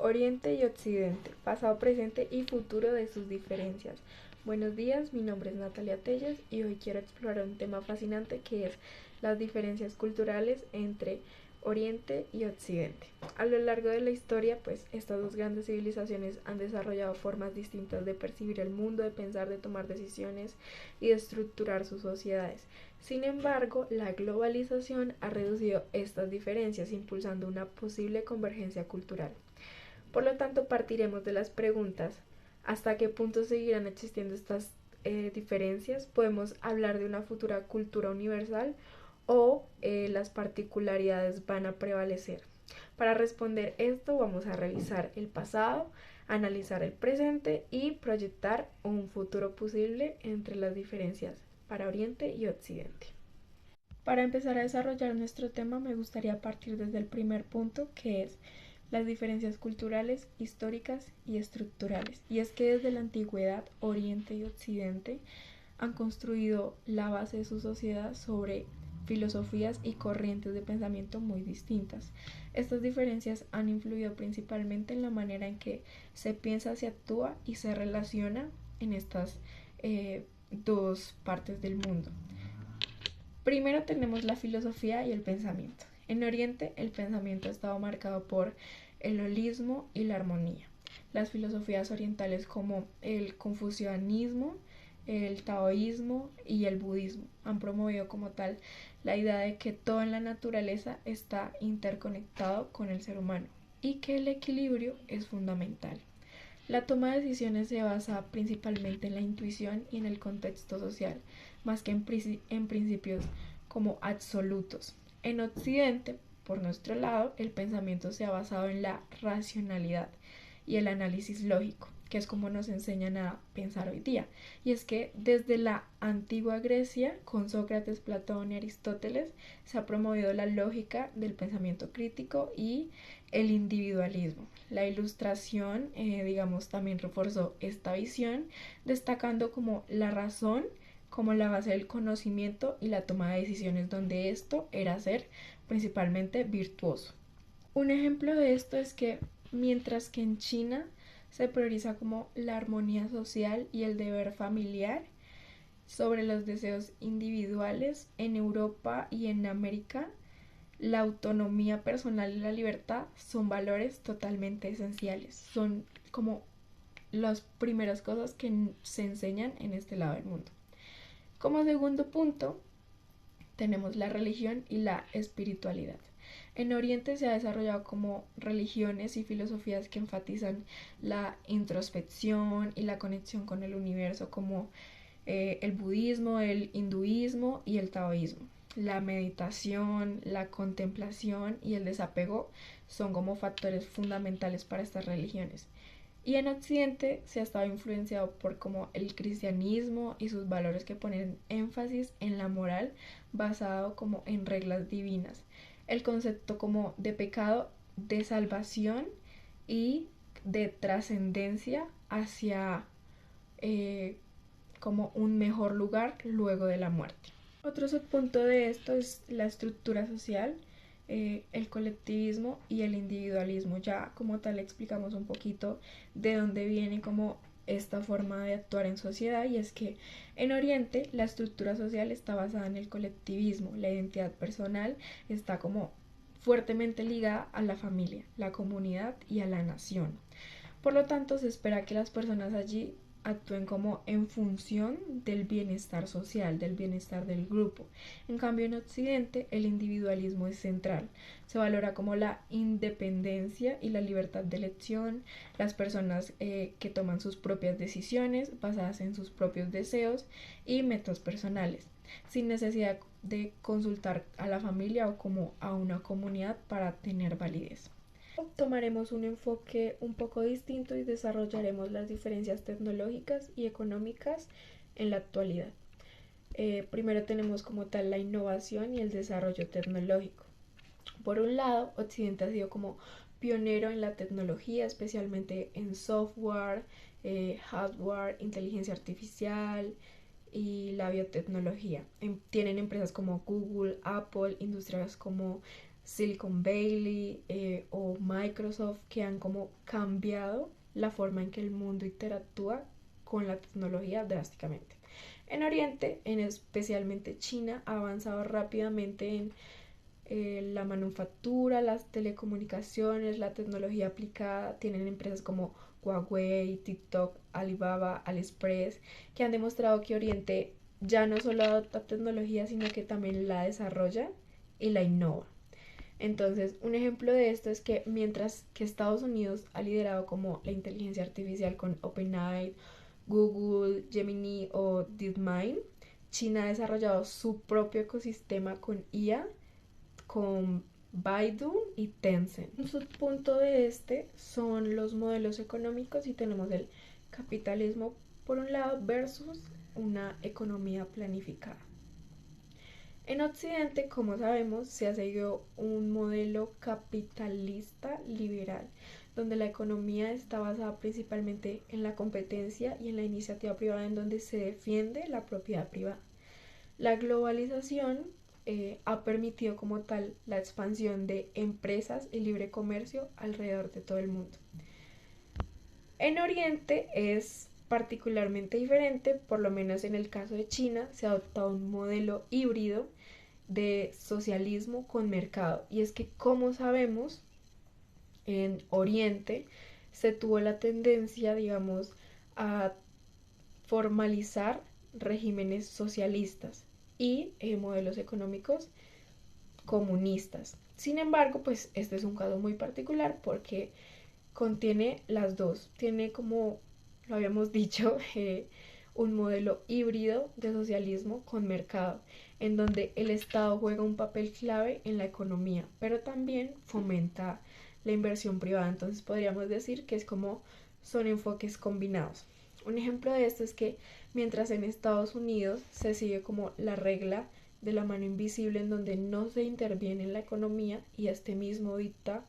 Oriente y Occidente, pasado, presente y futuro de sus diferencias. Buenos días, mi nombre es Natalia Telles y hoy quiero explorar un tema fascinante que es las diferencias culturales entre Oriente y Occidente. A lo largo de la historia, pues estas dos grandes civilizaciones han desarrollado formas distintas de percibir el mundo, de pensar, de tomar decisiones y de estructurar sus sociedades. Sin embargo, la globalización ha reducido estas diferencias, impulsando una posible convergencia cultural. Por lo tanto, partiremos de las preguntas: ¿hasta qué punto seguirán existiendo estas diferencias? ¿Podemos hablar de una futura cultura universal o las particularidades van a prevalecer? Para responder esto vamos a revisar el pasado, analizar el presente y proyectar un futuro posible entre las diferencias para Oriente y Occidente. Para empezar a desarrollar nuestro tema me gustaría partir desde el primer punto, que es las diferencias culturales, históricas y estructurales. Y es que desde la antigüedad, Oriente y Occidente han construido la base de su sociedad sobre filosofías y corrientes de pensamiento muy distintas. Estas diferencias han influido principalmente en la manera en que se piensa, se actúa y se relaciona en estas dos partes del mundo. Primero tenemos la filosofía y el pensamiento. En Oriente el pensamiento ha estado marcado por el holismo y la armonía. Las filosofías orientales como el confucianismo, el taoísmo y el budismo han promovido como tal la idea de que todo en la naturaleza está interconectado con el ser humano y que el equilibrio es fundamental. La toma de decisiones se basa principalmente en la intuición y en el contexto social, más que en principios como absolutos. En Occidente, por nuestro lado, el pensamiento se ha basado en la racionalidad y el análisis lógico, que es como nos enseñan a pensar hoy día. Y es que desde la antigua Grecia, con Sócrates, Platón y Aristóteles, se ha promovido la lógica del pensamiento crítico y el individualismo. La ilustración, digamos, también reforzó esta visión, destacando como la razón como la base del conocimiento y la toma de decisiones, donde esto era ser principalmente virtuoso. Un ejemplo de esto es que mientras que en China se prioriza como la armonía social y el deber familiar sobre los deseos individuales, en Europa y en América la autonomía personal y la libertad son valores totalmente esenciales, son como las primeras cosas que se enseñan en este lado del mundo. Como segundo punto, tenemos la religión y la espiritualidad. En Oriente se ha desarrollado como religiones y filosofías que enfatizan la introspección y la conexión con el universo, como el budismo, el hinduismo y el taoísmo. La meditación, la contemplación y el desapego son como factores fundamentales para estas religiones. Y en Occidente se ha estado influenciado por como el cristianismo y sus valores que ponen énfasis en la moral basado como en reglas divinas. El concepto como de pecado, de salvación y de trascendencia hacia como un mejor lugar luego de la muerte. Otro subpunto de esto es la estructura social, el colectivismo y el individualismo. Ya como tal explicamos un poquito de dónde viene como esta forma de actuar en sociedad, y es que en Oriente la estructura social está basada en el colectivismo, la identidad personal está como fuertemente ligada a la familia, la comunidad y a la nación. Por lo tanto, se espera que las personas allí actúen como en función del bienestar social, del bienestar del grupo. En cambio, en Occidente, el individualismo es central. Se valora como la independencia y la libertad de elección, las personas que toman sus propias decisiones basadas en sus propios deseos y metas personales, sin necesidad de consultar a la familia o como a una comunidad para tener validez. Tomaremos un enfoque un poco distinto y desarrollaremos las diferencias tecnológicas y económicas en la actualidad. Primero tenemos como tal la innovación y el desarrollo tecnológico. Por un lado, Occidente ha sido como pionero en la tecnología, especialmente en software, hardware, inteligencia artificial y la biotecnología. Tienen empresas como Google, Apple, industrias como Silicon Valley o Microsoft, que han como cambiado la forma en que el mundo interactúa con la tecnología drásticamente. En Oriente, en especialmente China, ha avanzado rápidamente en la manufactura, las telecomunicaciones, la tecnología aplicada. Tienen empresas como Huawei, TikTok, Alibaba, AliExpress, que han demostrado que Oriente ya no solo adopta tecnología, sino que también la desarrolla y la innova. Entonces, un ejemplo de esto es que mientras que Estados Unidos ha liderado como la inteligencia artificial con OpenAI, Google, Gemini o DeepMind, China ha desarrollado su propio ecosistema con IA, con Baidu y Tencent. Un subpunto de este son los modelos económicos y tenemos el capitalismo por un lado versus una economía planificada. En Occidente, como sabemos, se ha seguido un modelo capitalista liberal, donde la economía está basada principalmente en la competencia y en la iniciativa privada, en donde se defiende la propiedad privada. La globalización ha permitido como tal la expansión de empresas y libre comercio alrededor de todo el mundo. En Oriente es particularmente diferente, por lo menos en el caso de China, se ha adoptado un modelo híbrido de socialismo con mercado. Y es que, como sabemos, en Oriente se tuvo la tendencia, digamos, a formalizar regímenes socialistas y modelos económicos comunistas. Sin embargo, pues este es un caso muy particular porque contiene las dos. Tiene, como lo habíamos dicho, un modelo híbrido de socialismo con mercado, en donde el Estado juega un papel clave en la economía, pero también fomenta la inversión privada. Entonces podríamos decir que es como son enfoques combinados. Un ejemplo de esto es que mientras en Estados Unidos se sigue como la regla de la mano invisible, en donde no se interviene en la economía y este mismo dicta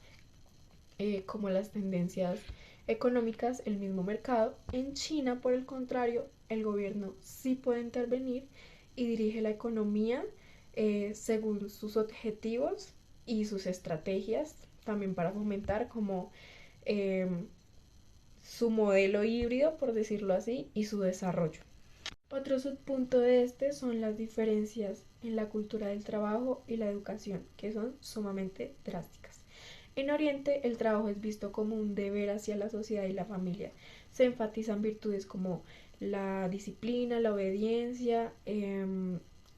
como las tendencias económicas, el mismo mercado. En China, por el contrario, el gobierno sí puede intervenir y dirige la economía según sus objetivos y sus estrategias, también para fomentar como eh, su modelo híbrido, por decirlo así, y su desarrollo. Otro subpunto de este son las diferencias en la cultura del trabajo y la educación, que son sumamente drásticas. En Oriente, el trabajo es visto como un deber hacia la sociedad y la familia. Se enfatizan virtudes como la disciplina, la obediencia,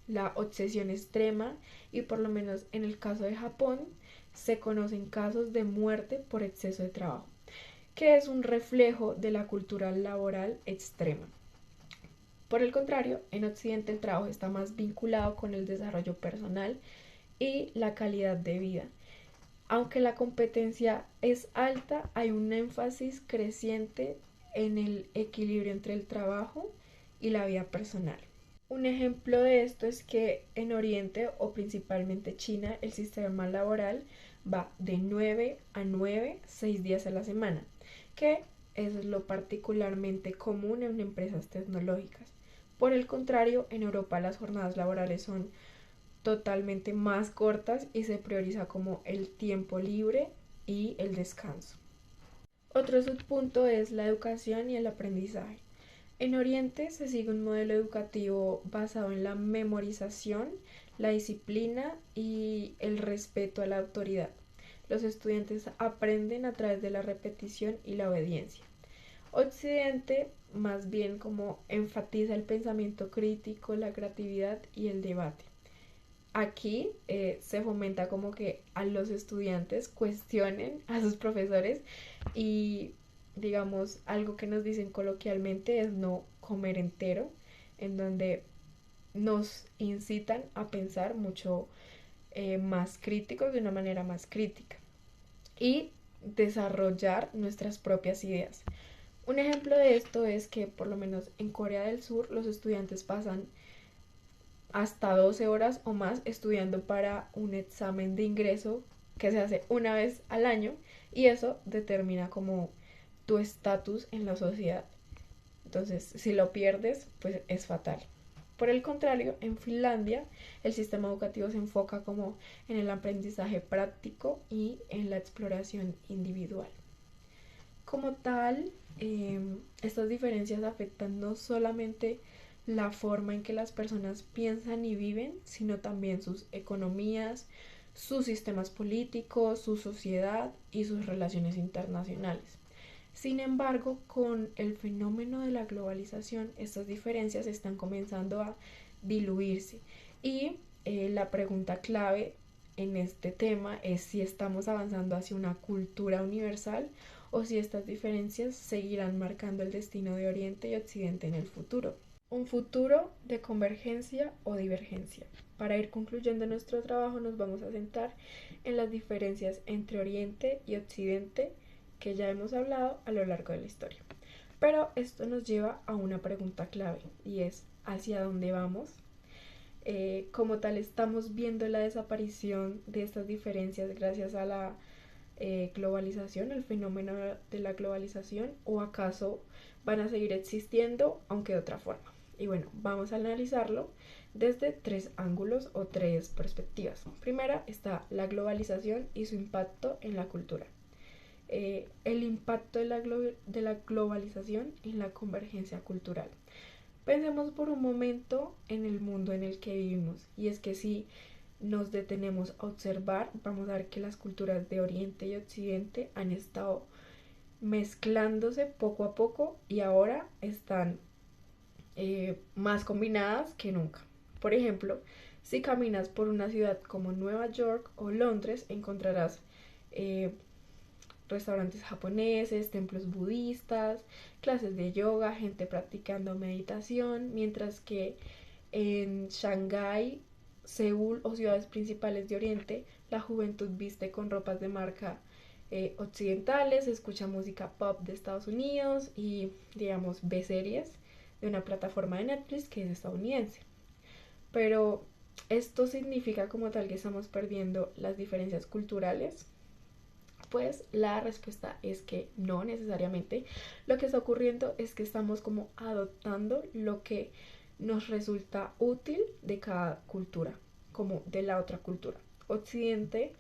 la obsesión extrema, y por lo menos en el caso de Japón se conocen casos de muerte por exceso de trabajo, que es un reflejo de la cultura laboral extrema. Por el contrario, en Occidente el trabajo está más vinculado con el desarrollo personal y la calidad de vida. Aunque la competencia es alta, hay un énfasis creciente en el equilibrio entre el trabajo y la vida personal. Un ejemplo de esto es que en Oriente o principalmente China el sistema laboral va de 9 a 9, 6 días a la semana, que es lo particularmente común en empresas tecnológicas. Por el contrario, en Europa las jornadas laborales son totalmente más cortas y se prioriza como el tiempo libre y el descanso. Otro subpunto es la educación y el aprendizaje. En Oriente se sigue un modelo educativo basado en la memorización, la disciplina y el respeto a la autoridad. Los estudiantes aprenden a través de la repetición y la obediencia. Occidente más bien como enfatiza el pensamiento crítico, la creatividad y el debate. Aquí se fomenta como que a los estudiantes cuestionen a sus profesores y digamos algo que nos dicen coloquialmente es no comer entero, en donde nos incitan a pensar mucho más críticos, de una manera más crítica y desarrollar nuestras propias ideas. Un ejemplo de esto es que por lo menos en Corea del Sur los estudiantes pasan hasta 12 horas o más estudiando para un examen de ingreso que se hace una vez al año, y eso determina como tu estatus en la sociedad. Entonces, si lo pierdes, pues es fatal. Por el contrario, en Finlandia el sistema educativo se enfoca como en el aprendizaje práctico y en la exploración individual. Como tal, estas diferencias afectan no solamente la forma en que las personas piensan y viven, sino también sus economías, sus sistemas políticos, su sociedad y sus relaciones internacionales. Sin embargo, con el fenómeno de la globalización, estas diferencias están comenzando a diluirse y la pregunta clave en este tema es si estamos avanzando hacia una cultura universal o si estas diferencias seguirán marcando el destino de Oriente y Occidente en el futuro. Un futuro de convergencia o divergencia. Para ir concluyendo nuestro trabajo nos vamos a centrar en las diferencias entre Oriente y Occidente que ya hemos hablado a lo largo de la historia. Pero esto nos lleva a una pregunta clave y es ¿hacia dónde vamos? Como tal, estamos viendo la desaparición de estas diferencias gracias a la globalización, el fenómeno de la globalización, o acaso van a seguir existiendo, aunque de otra forma. Y bueno, vamos a analizarlo desde tres ángulos o tres perspectivas. Primera está la globalización y su impacto en la cultura. El impacto de la globalización en la convergencia cultural. Pensemos por un momento en el mundo en el que vivimos, y es que si nos detenemos a observar, vamos a ver que las culturas de Oriente y Occidente han estado mezclándose poco a poco y ahora están más combinadas que nunca. Por ejemplo, si caminas por una ciudad como Nueva York o Londres, encontrarás eh, restaurantes japoneses, templos budistas, clases de yoga, gente practicando meditación, mientras que en Shanghái, Seúl o ciudades principales de Oriente, la juventud viste con ropas de marca occidentales, escucha música pop de Estados Unidos y, digamos, ve series de una plataforma de Netflix que es estadounidense. Pero esto significa como tal que estamos perdiendo las diferencias culturales. Pues la respuesta es que no necesariamente. Lo que está ocurriendo es que estamos como adoptando lo que nos resulta útil de cada cultura, como de la otra cultura. Occidente,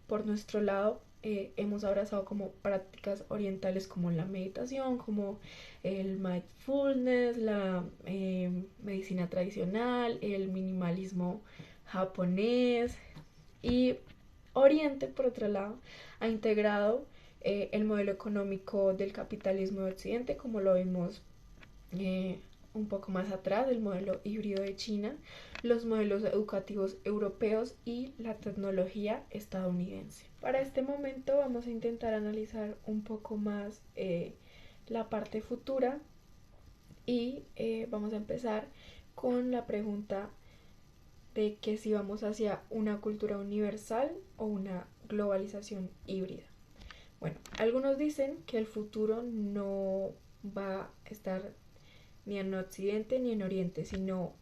por nuestro lado, hemos abrazado como prácticas orientales como la meditación, como el mindfulness, la medicina tradicional, el minimalismo japonés, y Oriente, por otro lado, ha integrado el modelo económico del capitalismo de Occidente, como lo vimos un poco más atrás, el modelo híbrido de China, los modelos educativos europeos y la tecnología estadounidense. Para este momento vamos a intentar analizar un poco más la parte futura y vamos a empezar con la pregunta de que si vamos hacia una cultura universal o una globalización híbrida. Bueno, algunos dicen que el futuro no va a estar ni en Occidente ni en Oriente, sino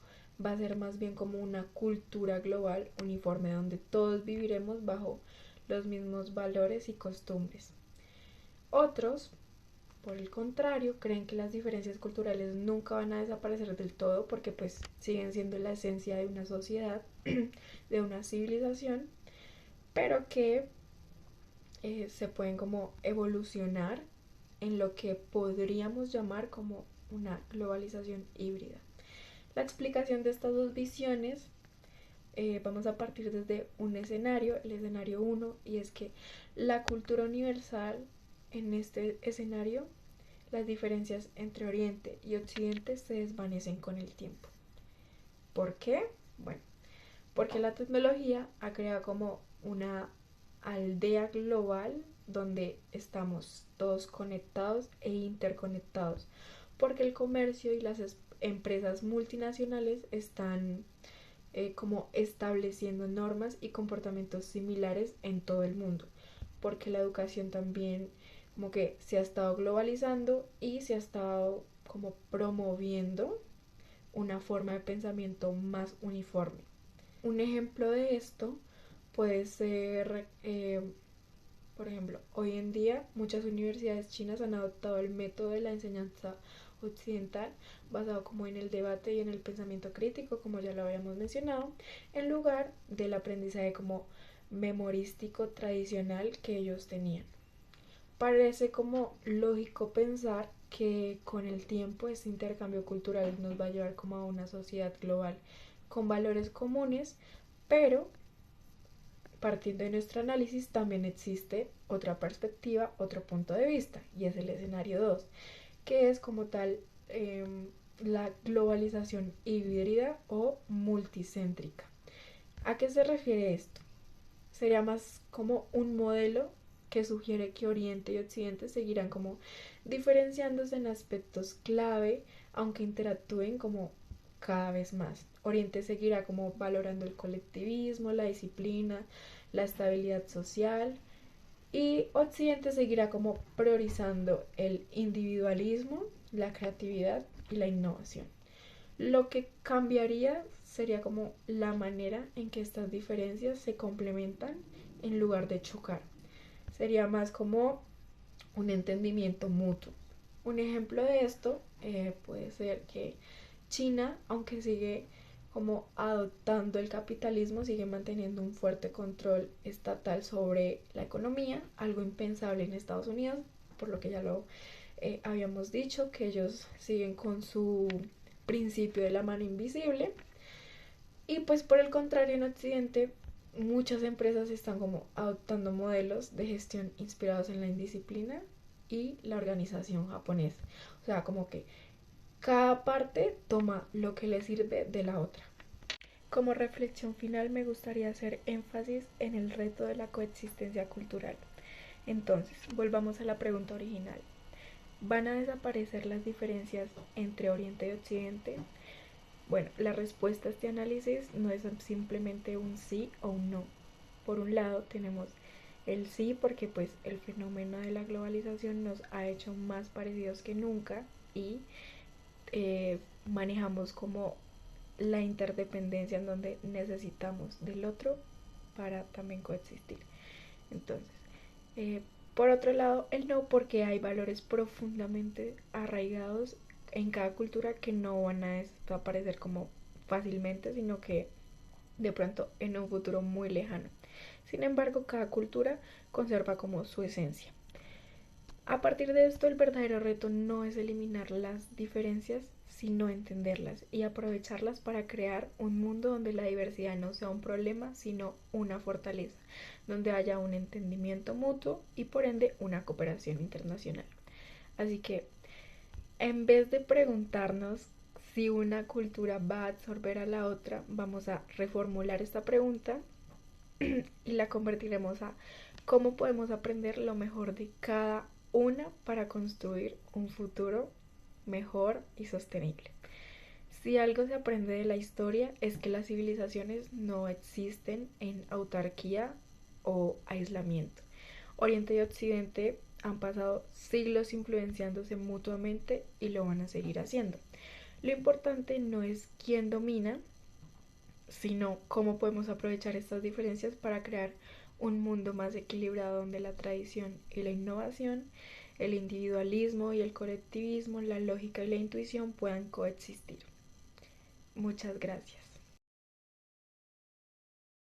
va a ser más bien como una cultura global uniforme donde todos viviremos bajo los mismos valores y costumbres. Otros, por el contrario, creen que las diferencias culturales nunca van a desaparecer del todo porque pues siguen siendo la esencia de una sociedad, de una civilización, pero que se pueden como evolucionar en lo que podríamos llamar como una globalización híbrida. La explicación de estas dos visiones vamos a partir desde un escenario, el escenario 1, y es que la cultura universal en este escenario, las diferencias entre Oriente y Occidente se desvanecen con el tiempo. ¿Por qué? Bueno, porque la tecnología ha creado como una aldea global donde estamos todos conectados e interconectados, porque el comercio y las empresas multinacionales están como estableciendo normas y comportamientos similares en todo el mundo, porque la educación también como que se ha estado globalizando y se ha estado como promoviendo una forma de pensamiento más uniforme. Un ejemplo de esto puede ser, por ejemplo, hoy en día muchas universidades chinas han adoptado el método de la enseñanza occidental, basado como en el debate y en el pensamiento crítico, como ya lo habíamos mencionado, en lugar del aprendizaje como memorístico tradicional que ellos tenían. Parece como lógico pensar que con el tiempo este intercambio cultural nos va a llevar como a una sociedad global con valores comunes, pero partiendo de nuestro análisis también existe otra perspectiva, otro punto de vista, y es el escenario 2, que es como tal la globalización híbrida o multicéntrica. ¿A qué se refiere esto? Sería más como un modelo que sugiere que Oriente y Occidente seguirán como diferenciándose en aspectos clave, aunque interactúen como cada vez más. Oriente seguirá como valorando el colectivismo, la disciplina, la estabilidad social, y Occidente seguirá como priorizando el individualismo, la creatividad y la innovación. Lo que cambiaría sería como la manera en que estas diferencias se complementan en lugar de chocar. Sería más como un entendimiento mutuo. Un ejemplo de esto puede ser que China, aunque sigue como adoptando el capitalismo, sigue manteniendo un fuerte control estatal sobre la economía, algo impensable en Estados Unidos, por lo que ya lo habíamos dicho, que ellos siguen con su principio de la mano invisible. Y pues por el contrario, en Occidente muchas empresas están como adoptando modelos de gestión inspirados en la indisciplina y la organización japonesa. O sea, como que cada parte toma lo que le sirve de la otra. Como reflexión final me gustaría hacer énfasis en el reto de la coexistencia cultural. Entonces, volvamos a la pregunta original. ¿Van a desaparecer las diferencias entre Oriente y Occidente? Bueno, la respuesta a este análisis no es simplemente un sí o un no. Por un lado tenemos el sí porque pues el fenómeno de la globalización nos ha hecho más parecidos que nunca y manejamos como la interdependencia en donde necesitamos del otro para también coexistir. Entonces, eh, por otro lado, el no porque hay valores profundamente arraigados en cada cultura que no van a desaparecer como fácilmente, sino que de pronto en un futuro muy lejano. Sin embargo, cada cultura conserva como su esencia. A partir de esto, el verdadero reto no es eliminar las diferencias, sino entenderlas y aprovecharlas para crear un mundo donde la diversidad no sea un problema, sino una fortaleza, donde haya un entendimiento mutuo y por ende una cooperación internacional. Así que, en vez de preguntarnos si una cultura va a absorber a la otra, vamos a reformular esta pregunta y la convertiremos a cómo podemos aprender lo mejor de cada una para construir un futuro mejor y sostenible. Si algo se aprende de la historia es que las civilizaciones no existen en autarquía o aislamiento. Oriente y Occidente han pasado siglos influenciándose mutuamente y lo van a seguir haciendo. Lo importante no es quién domina, sino cómo podemos aprovechar estas diferencias para crear un mundo más equilibrado donde la tradición y la innovación, el individualismo y el colectivismo, la lógica y la intuición puedan coexistir. Muchas gracias.